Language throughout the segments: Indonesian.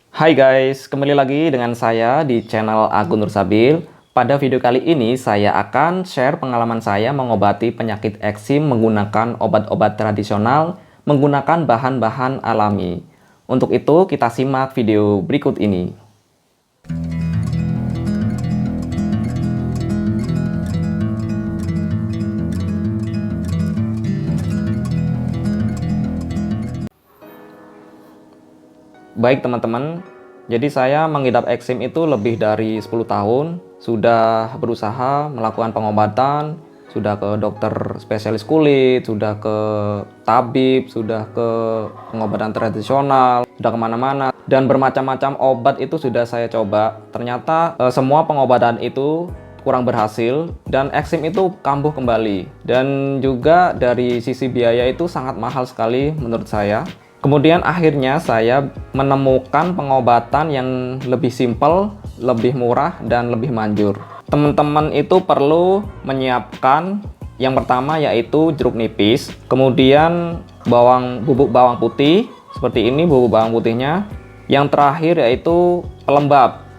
Hai guys, kembali lagi dengan saya di channel Agun Nursabil. Pada video kali ini saya akan share pengalaman saya mengobati penyakit eksim menggunakan obat-obat tradisional menggunakan bahan-bahan alami. Untuk itu kita simak video berikut ini. Baik teman-teman, jadi saya mengidap eksim itu lebih dari 10 tahun, sudah berusaha melakukan pengobatan, sudah ke dokter spesialis kulit, sudah ke tabib, sudah ke pengobatan tradisional, sudah kemana-mana, dan bermacam-macam obat itu sudah saya coba. Ternyata semua pengobatan itu kurang berhasil dan eksim itu kambuh kembali, dan juga dari sisi biaya itu sangat mahal sekali menurut saya. Kemudian akhirnya saya menemukan pengobatan yang lebih simpel, lebih murah, dan lebih manjur. Teman-teman itu perlu menyiapkan yang pertama yaitu jeruk nipis, kemudian bubuk bawang putih, seperti ini bubuk bawang putihnya. Yang terakhir yaitu pelembab.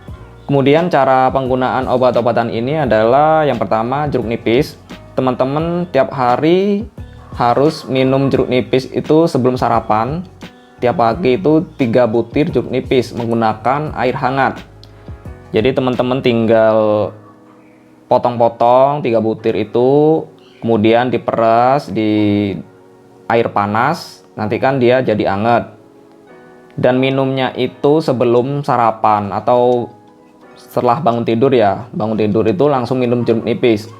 Kemudian cara penggunaan obat-obatan ini adalah yang pertama jeruk nipis. Teman-teman tiap hari harus minum jeruk nipis itu sebelum sarapan. Tiap pagi itu 3 butir jeruk nipis menggunakan air hangat. Jadi teman-teman tinggal potong-potong 3 butir itu, kemudian diperas di air panas, nanti kan dia jadi anget. Dan minumnya itu sebelum sarapan atau setelah bangun tidur ya. Bangun tidur itu langsung minum jeruk nipis.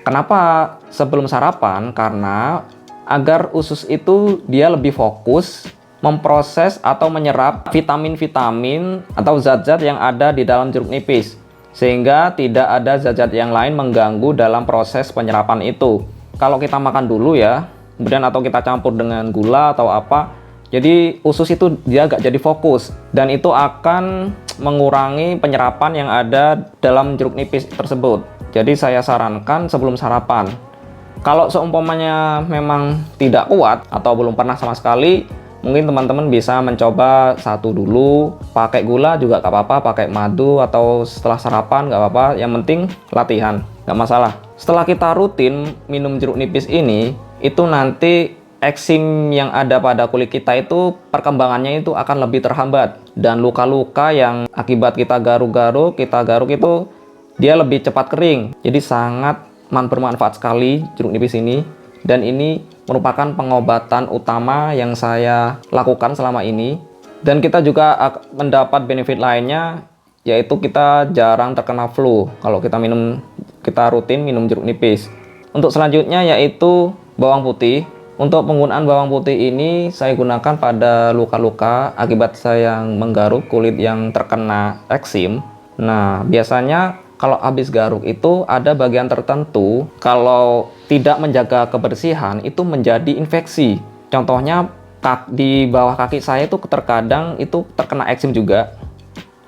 Kenapa sebelum sarapan? Karena agar usus itu dia lebih fokus memproses atau menyerap vitamin-vitamin atau zat-zat yang ada di dalam jeruk nipis, sehingga tidak ada zat-zat yang lain mengganggu dalam proses penyerapan itu. Kalau kita makan dulu ya, kemudian atau kita campur dengan gula atau apa, jadi usus itu dia gak jadi fokus, dan itu akan mengurangi penyerapan yang ada dalam jeruk nipis tersebut. Jadi saya sarankan sebelum sarapan. Kalau seumpamanya memang tidak kuat atau belum pernah sama sekali, mungkin teman-teman bisa mencoba satu dulu. Pakai gula juga gak apa-apa, pakai madu atau setelah sarapan gak apa-apa. Yang penting latihan, gak masalah. Setelah kita rutin minum jeruk nipis ini, itu nanti eksim yang ada pada kulit kita itu perkembangannya itu akan lebih terhambat. Dan luka-luka yang akibat kita garuk-garuk itu dia lebih cepat kering. Jadi sangat bermanfaat sekali jeruk nipis ini, dan ini merupakan pengobatan utama yang saya lakukan selama ini. Dan kita juga mendapat benefit lainnya, yaitu kita jarang terkena flu kalau kita rutin minum jeruk nipis. Untuk selanjutnya yaitu bawang putih. Untuk penggunaan bawang putih ini saya gunakan pada luka-luka akibat saya menggaruk kulit yang terkena eksim. Nah, biasanya kalau habis garuk itu ada bagian tertentu, kalau tidak menjaga kebersihan itu menjadi infeksi. Contohnya di bawah kaki saya itu terkadang itu terkena eksim juga,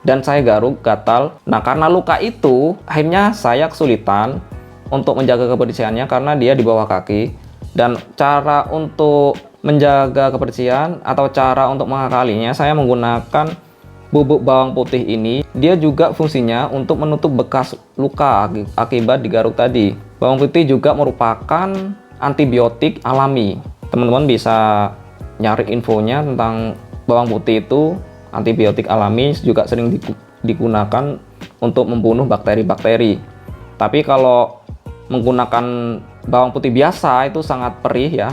dan saya garuk gatal. Nah, karena luka itu akhirnya saya kesulitan untuk menjaga kebersihannya karena dia di bawah kaki. Dan cara untuk menjaga kebersihan atau cara untuk mengakalinya, saya menggunakan bubuk bawang putih ini. Dia juga fungsinya untuk menutup bekas luka akibat digaruk tadi. Bawang putih juga merupakan antibiotik alami. Teman-teman bisa nyari infonya tentang bawang putih itu. Antibiotik alami juga sering digunakan untuk membunuh bakteri-bakteri. Tapi kalau menggunakan bawang putih biasa itu sangat perih ya.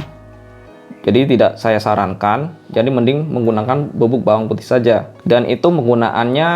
Jadi tidak saya sarankan. Jadi mending menggunakan bubuk bawang putih saja. Dan itu penggunaannya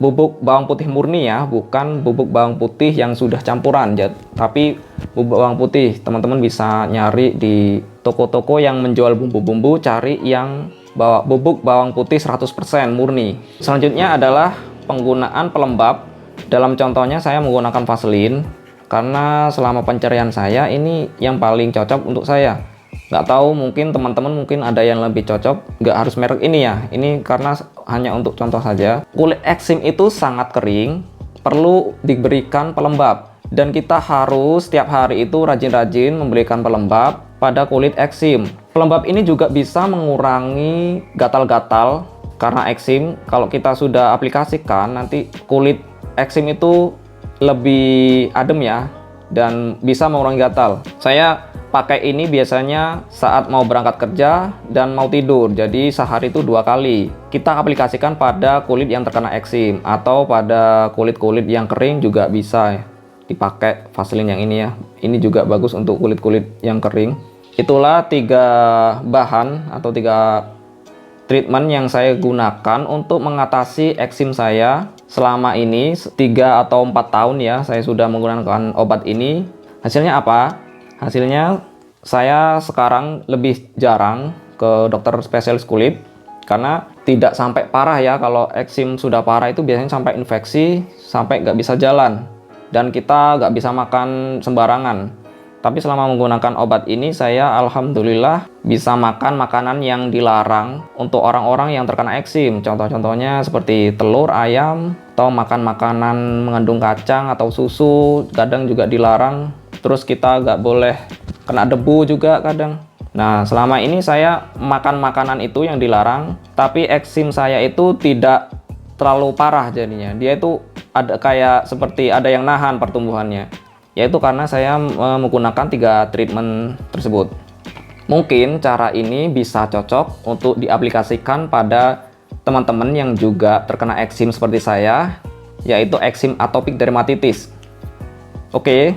bubuk bawang putih murni ya, bukan bubuk bawang putih yang sudah campuran. Tapi bubuk bawang putih teman-teman bisa nyari di toko-toko yang menjual bumbu-bumbu, cari yang bubuk bawang putih 100% murni. Selanjutnya adalah penggunaan pelembab. Dalam contohnya saya menggunakan Vaseline, karena selama pencarian saya ini yang paling cocok untuk saya. Nggak tahu, mungkin teman-teman mungkin ada yang lebih cocok, nggak harus merek ini ya. Ini karena hanya untuk contoh saja. Kulit eksim itu sangat kering, perlu diberikan pelembab. Dan kita harus setiap hari itu rajin-rajin memberikan pelembab pada kulit eksim. Pelembab ini juga bisa mengurangi gatal-gatal Karena eksim kalau kita sudah aplikasikan, nanti kulit eksim itu lebih adem ya, dan bisa mengurangi gatal. Saya pakai ini biasanya saat mau berangkat kerja dan mau tidur, jadi sehari itu 2 kali. Kita aplikasikan pada kulit yang terkena eksim, atau pada kulit-kulit yang kering juga bisa ya, dipakai Vaseline yang ini ya. Ini juga bagus untuk kulit-kulit yang kering. Itulah 3 bahan atau 3 treatment yang saya gunakan untuk mengatasi eksim saya selama ini 3 atau 4 tahun ya. Saya sudah menggunakan obat ini. Hasilnya apa? Hasilnya saya sekarang lebih jarang ke dokter spesialis kulit karena tidak sampai parah ya. Kalau eksim sudah parah itu biasanya sampai infeksi, sampai nggak bisa jalan, dan kita nggak bisa makan sembarangan. Tapi selama menggunakan obat ini, saya alhamdulillah bisa makan makanan yang dilarang untuk orang-orang yang terkena eksim. Contoh-contohnya seperti telur, ayam, atau makan makanan mengandung kacang atau susu, kadang juga dilarang. Terus kita nggak boleh kena debu juga kadang. Nah, selama ini saya makan makanan itu yang dilarang, tapi eksim saya itu tidak terlalu parah jadinya. Dia itu ada kayak seperti ada yang nahan pertumbuhannya. Yaitu karena saya menggunakan 3 treatment tersebut. Mungkin cara ini bisa cocok untuk diaplikasikan pada teman-teman yang juga terkena eksim seperti saya, yaitu eksim atopic dermatitis. Oke,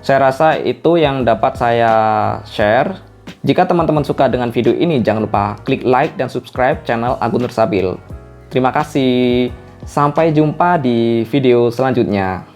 saya rasa itu yang dapat saya share. Jika teman-teman suka dengan video ini, jangan lupa klik like dan subscribe channel Agun Nursabil. Terima kasih. Sampai jumpa di video selanjutnya.